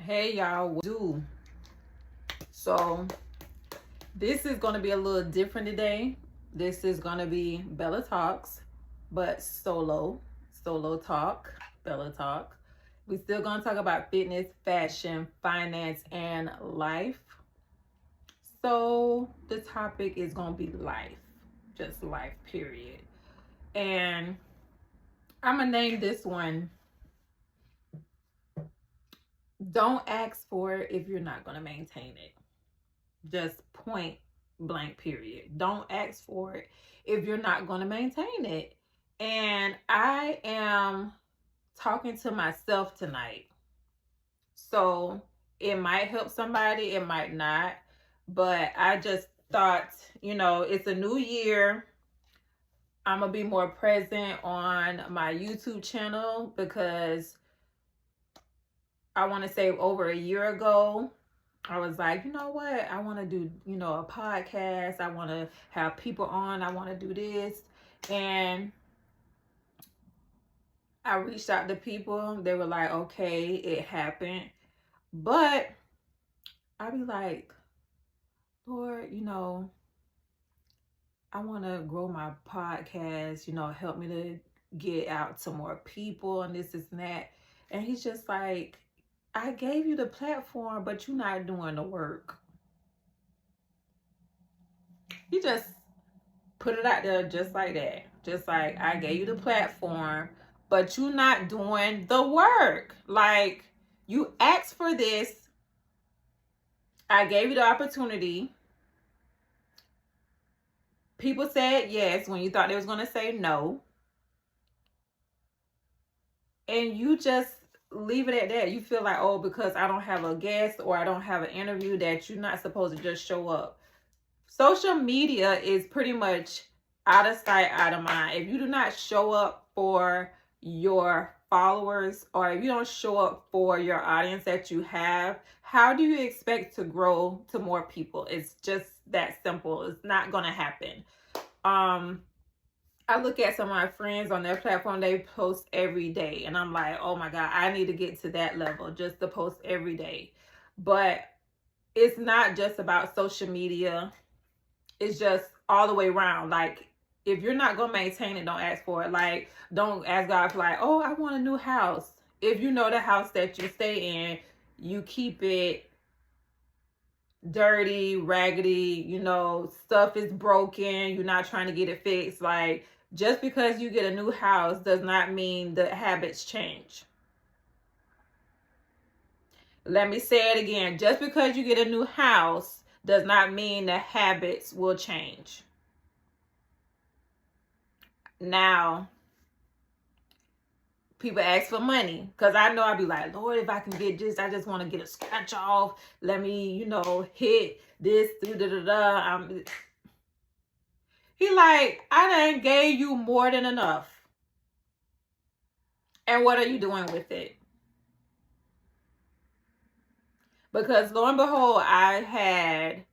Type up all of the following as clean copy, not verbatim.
Hey y'all, what do? So this is gonna be a little different today. This is gonna be Bella Talks, but solo talk, Bella Talk. We still gonna talk about fitness, fashion, finance, and life. So the topic is gonna be life, just life, period. And I'm gonna name this one "Don't Ask for it if you're not gonna maintain it." Just point blank, period. Don't ask for it if you're not going to maintain it. And I am talking to myself tonight. So it might help somebody, it might not. But I just thought, it's a new year. I'm going to be more present on my YouTube channel because I want to say over a year ago, I was like, you know what? I want to do, a podcast. I want to have people on. I want to do this. And I reached out to people. They were like, okay, it happened. But I be like, Lord, I want to grow my podcast, help me to get out to more people and this and that. And he's just like, I gave you the platform, but you're not doing the work. He just put it out there just like that. Just like, I gave you the platform, but you're not doing the work. Like, you asked for this. I gave you the opportunity. People said yes when you thought they was going to say no. And you just leave it at that. You feel like, oh, because I don't have a guest or I don't have an interview, that you're not supposed to just show up. Social media is pretty much out of sight, out of mind. If you do not show up for your followers, or if you don't show up for your audience that you have, how do you expect to grow to more people? It's just that simple. It's not going to happen. I look at some of my friends on their platform, they post every day. And I'm like, oh my God, I need to get to that level just to post every day. But it's not just about social media. It's just all the way around. Like, if you're not going to maintain it, don't ask for it. Like, don't ask God for like, oh, I want a new house. If you know the house that you stay in, you keep it dirty, raggedy, stuff is broken. You're not trying to get it fixed. Like, just because you get a new house does not mean the habits change. Let me say it again. Just because you get a new house does not mean the habits will change. Now, people ask for money because I know I'd be like, Lord, if I can get this, I just want to get a scratch off. Let me, hit this. He like, I done gave you more than enough. And what are you doing with it? Because lo and behold, I had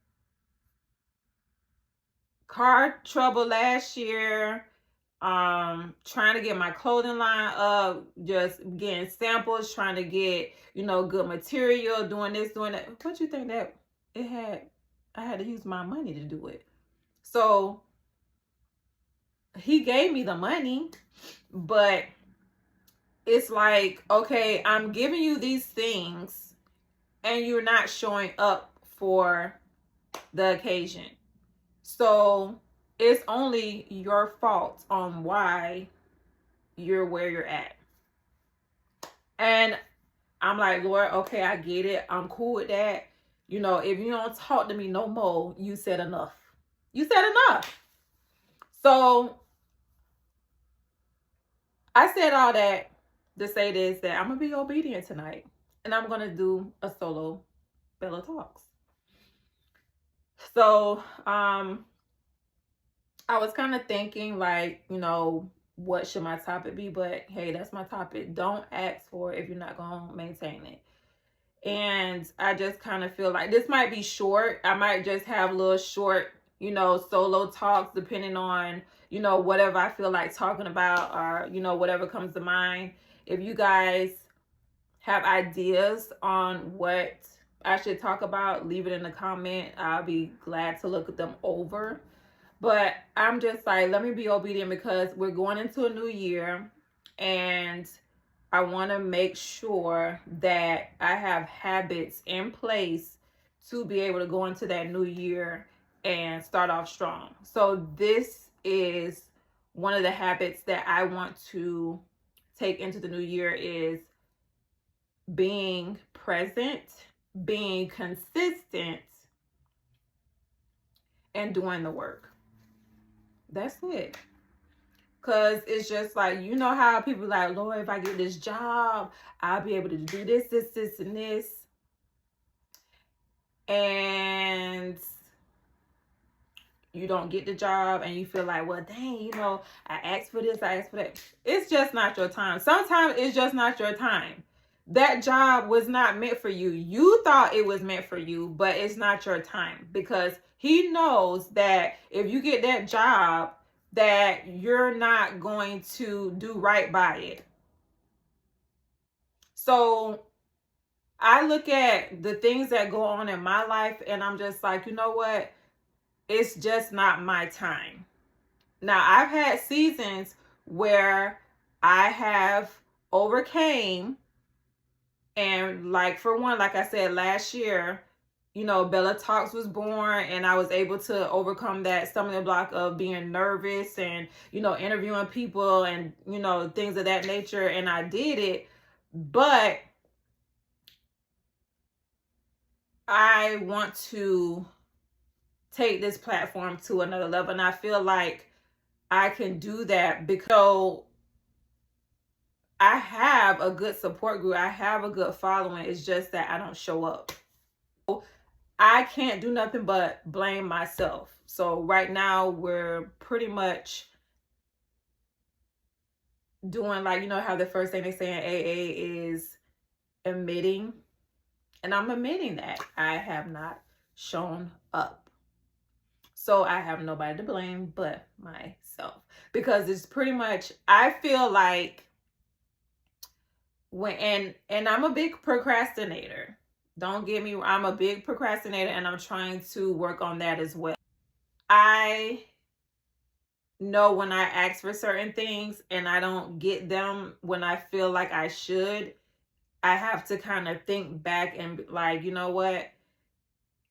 car trouble last year. Trying to get my clothing line up, just getting samples, trying to get, good material, doing this, doing that. What you think that it had? I had to use my money to do it. So he gave me the money, but it's like, okay, I'm giving you these things and you're not showing up for the occasion. So it's only your fault on why you're where you're at. And I'm like, Lord, okay, I get it. I'm cool with that. If you don't talk to me no more, you said enough. You said enough. So I said all that to say this, that I'm going to be obedient tonight. And I'm going to do a solo Bella Talks. So, I was kind of thinking like, what should my topic be? But hey, that's my topic. Don't ask for it if you're not going to maintain it. And I just kind of feel like this might be short. I might just have a little short, solo talks depending on, whatever I feel like talking about, or, whatever comes to mind. If you guys have ideas on what I should talk about, leave it in the comment. I'll be glad to look at them over. But I'm just like, let me be obedient because we're going into a new year, and I want to make sure that I have habits in place to be able to go into that new year and start off strong. So this is one of the habits that I want to take into the new year is being present, being consistent, and doing the work. That's it. Because it's just like, you know how people like, Lord, if I get this job, I'll be able to do this, and this. And you don't get the job and you feel like, well, dang, you know, I asked for this, I asked for that. It's just not your time. Sometimes it's just not your time. That job was not meant for you. You thought it was meant for you, but it's not your time, because he knows that if you get that job, that you're not going to do right by it. So I look at the things that go on in my life and I'm just like, you know what? It's just not my time. Now, I've had seasons where I have overcame, and like for one, like I said, last year, you know, Bella Talks was born, and I was able to overcome that stumbling block of being nervous and, you know, interviewing people and, you know, things of that nature. And I did it, but I want to take this platform to another level. And I feel like I can do that because I have a good support group. I have a good following. It's just that I don't show up. I can't do nothing but blame myself. So right now we're pretty much doing, like, you know how the first thing they say in AA is admitting. And I'm admitting that I have not shown up. So I have nobody to blame but myself. Because it's pretty much, I feel like when, and I'm a big procrastinator. Don't get me wrong, I'm a big procrastinator, and I'm trying to work on that as well. I know when I ask for certain things and I don't get them when I feel like I should, I have to kind of think back and be like, you know what?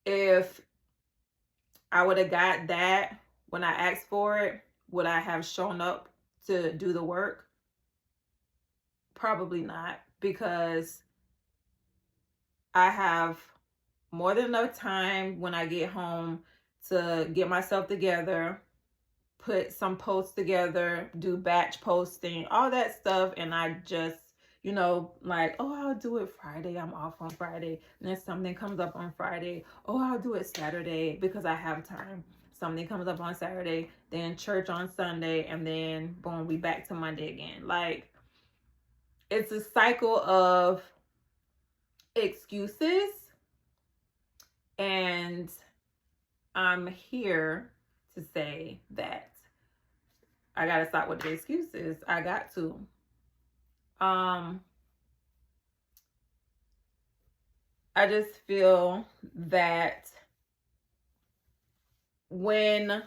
If I would have got that when I asked for it, would I have shown up to do the work? Probably not, because I have more than enough time when I get home to get myself together, put some posts together, do batch posting, all that stuff. And I just, you know, like, oh, I'll do it Friday. I'm off on Friday. And then something comes up on Friday. Oh, I'll do it Saturday because I have time. Something comes up on Saturday, then church on Sunday, and then boom, we back to Monday again. Like, it's a cycle of excuses, and I'm here to say that I gotta stop with the excuses. I got to. I just feel that when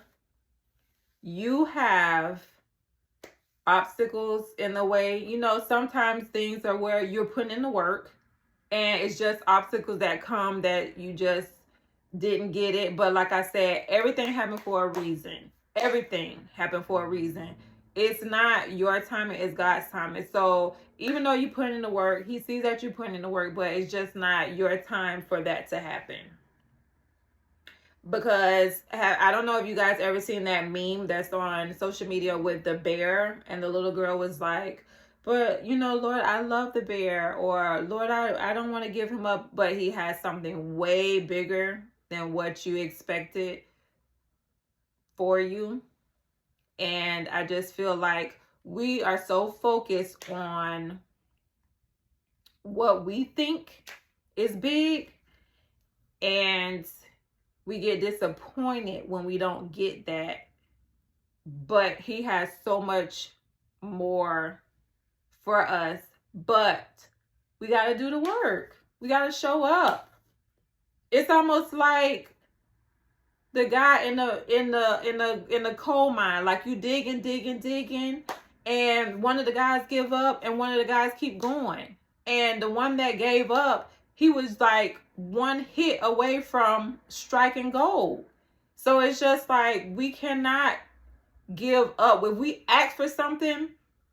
you have obstacles in the way, you know, sometimes things are where you're putting in the work and it's just obstacles that come that you just didn't get it. But like I said, everything happened for a reason. Everything happened for a reason. It's not your timing, it's God's timing. So even though you put in the work, he sees that you're putting in the work, but it's just not your time for that to happen. Because I don't know if you guys ever seen that meme that's on social media with the bear, and the little girl was like, but, you know, Lord, I love the bear, or Lord, I don't want to give him up, but he has something way bigger than what you expected for you. And I just feel like we are so focused on what we think is big, and we get disappointed when we don't get that. But he has so much more for us. But We got to do the work. We got to show up. It's almost like the guy in the coal mine, like you digging, and one of the guys give up and one of the guys keep going. And the one that gave up, he was like one hit away from striking gold. So it's just like, we cannot give up. When we ask for something,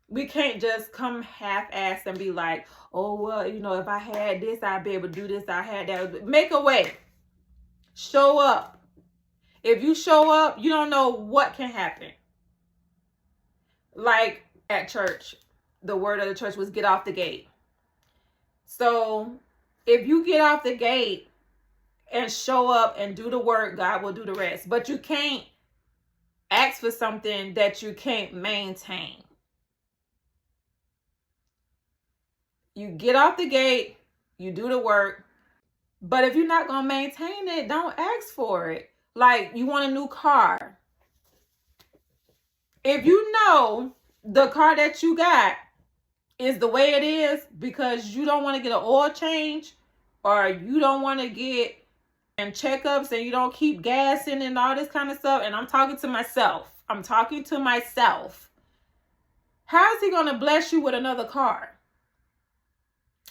we can't just come half-assed and be like, oh, well, you know, if I had this, I'd be able to do this. I had that. Make a way. Show up. If you show up, you don't know what can happen. Like at church, the word of the church was get off the gate. So if you get off the gate and show up and do the work, God will do the rest. But you can't ask for something that you can't maintain. You get off the gate, you do the work. But if you're not going to maintain it, don't ask for it. Like, you want a new car. If you know the car that you got is the way it is because you don't want to get an oil change, or you don't want to get and checkups and you don't keep gassing and all this kind of stuff. And I'm talking to myself. How is he going to bless you with another car?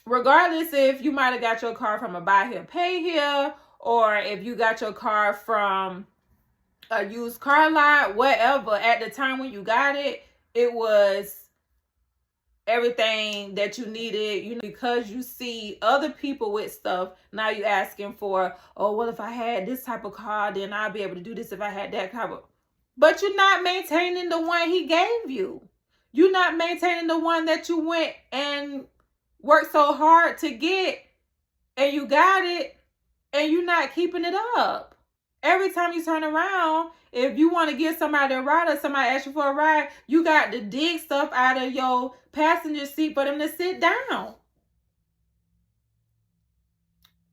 Regardless if you might have got your car from a buy here, pay here, or if you got your car from a used car lot, whatever. At the time when you got it, it was everything that you needed, you know, because you see other people with stuff. Now you're asking for, oh, well, if I had this type of car, then I'll be able to do this if I had that type of. But you're not maintaining the one he gave you. You're not maintaining the one that you went and worked so hard to get, and you got it, and you're not keeping it up. Every time you turn around, if you want to give somebody a ride or somebody asks you for a ride, you got to dig stuff out of your passenger seat for them to sit down.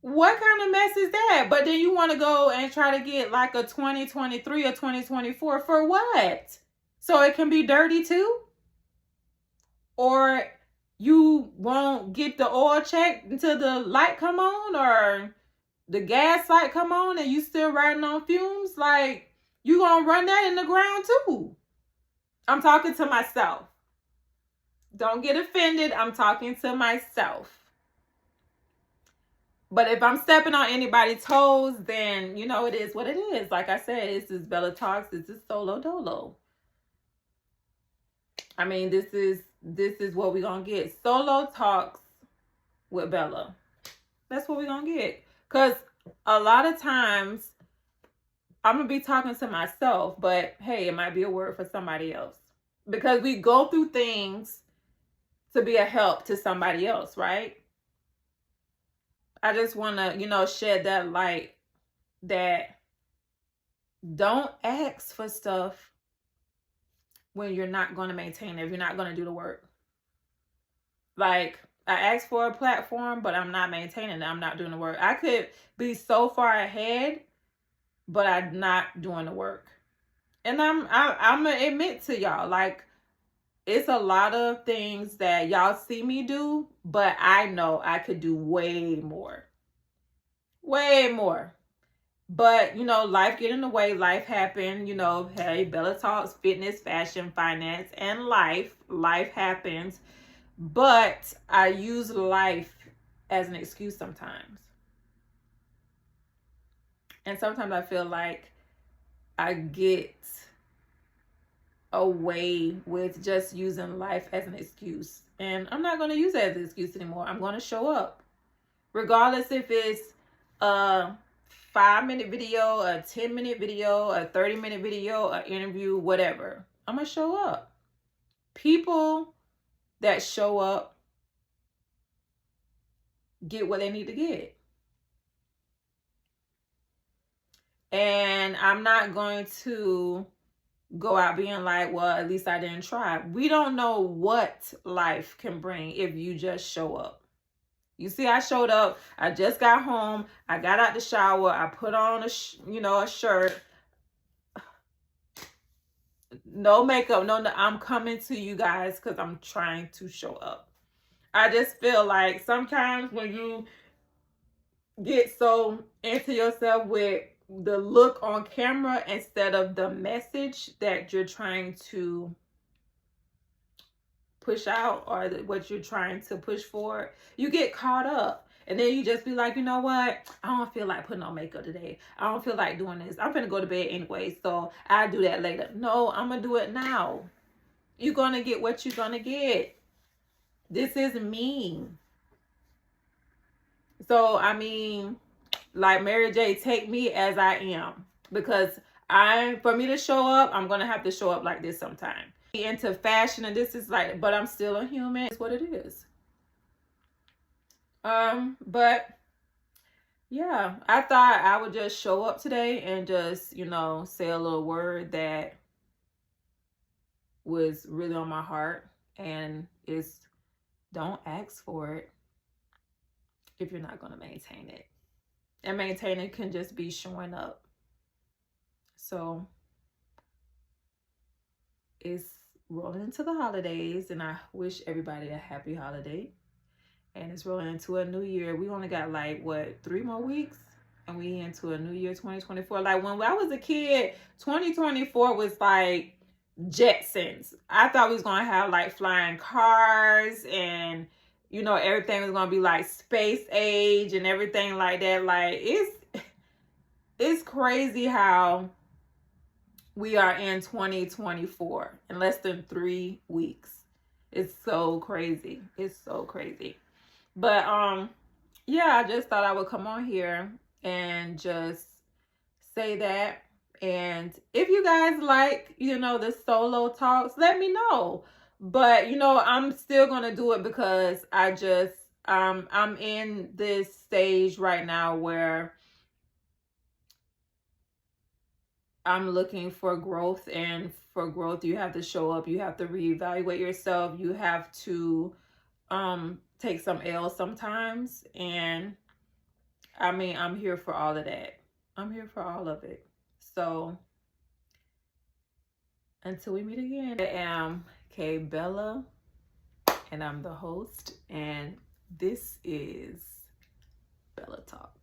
What kind of mess is that? But then you want to go and try to get like a 2023 or 2024 for what? So it can be dirty too? Or you won't get the oil checked until the light come on, or the gas light come on and you still riding on fumes? Like, you gonna run that in the ground too. I'm talking to myself. Don't get offended. I'm talking to myself. But if I'm stepping on anybody's toes, then, you know, it is what it is. Like I said, this is Bella Talks. This is Solo Dolo. I mean, this is what we're going to get. Solo Talks with Bella. That's what we're going to get. Because a lot of times, I'm going to be talking to myself, but hey, it might be a word for somebody else. Because we go through things to be a help to somebody else, right? I just want to, you know, shed that light that don't ask for stuff when you're not going to maintain it, if you're not going to do the work. Like, I asked for a platform, but I'm not maintaining it. I'm not doing the work. I could be so far ahead, but I'm not doing the work. And I'm going to admit to y'all, like, it's a lot of things that y'all see me do, but I know I could do way more. Way more. But, you know, life get in the way. Life happen. You know, hey, Bella Talks, fitness, fashion, finance, and life. Life happens. But I use life as an excuse sometimes. And sometimes I feel like I get away with just using life as an excuse. And I'm not going to use that as an excuse anymore. I'm going to show up. Regardless if it's a 5-minute video, a 10-minute video, a 30-minute video, an interview, whatever. I'm going to show up. People that show up get what they need to get. And I'm not going to go out being like, well, at least I didn't try. We don't know what life can bring if you just show up. You see, I showed up. I just got home. I got out the shower. I put on a shirt. No makeup. No, I'm coming to you guys because I'm trying to show up. I just feel like sometimes when you get so into yourself with the look on camera instead of the message that you're trying to push out, or what you're trying to push forward, you get caught up. And then you just be like, you know what? I don't feel like putting on makeup today. I don't feel like doing this. I'm gonna go to bed anyway, so I'll do that later. No, I'm gonna do it now. You're gonna get what you're gonna get. This is me. So, I mean, like Mary J, take me as I am. Because for me to show up, I'm gonna have to show up like this sometime. Into fashion, and this is like, but I'm still a human. It's what it is. But yeah, I thought I would just show up today and just, say a little word that was really on my heart, and it's don't ask for it if you're not going to maintain it. And maintaining can just be showing up. So it's rolling into the holidays, and I wish everybody a happy holiday. And it's rolling into a new year. We only got 3 more weeks, and we into a new year, 2024. Like when I was a kid, 2024 was like Jetsons. I thought we was gonna have like flying cars, and everything was gonna be like space age and everything like that. Like it's crazy how we are in 2024 in less than 3 weeks. It's so crazy. It's so crazy. But yeah, I just thought I would come on here and just say that. And if you guys like, the solo talks, let me know. But I'm still gonna do it because I'm in this stage right now where I'm looking for growth, and for growth you have to show up, you have to reevaluate yourself, you have to take some L's sometimes. And I mean, I'm here for all of that. I'm here for all of it. So until we meet again, I am Kay Bella, and I'm the host, and this is Bella Talk.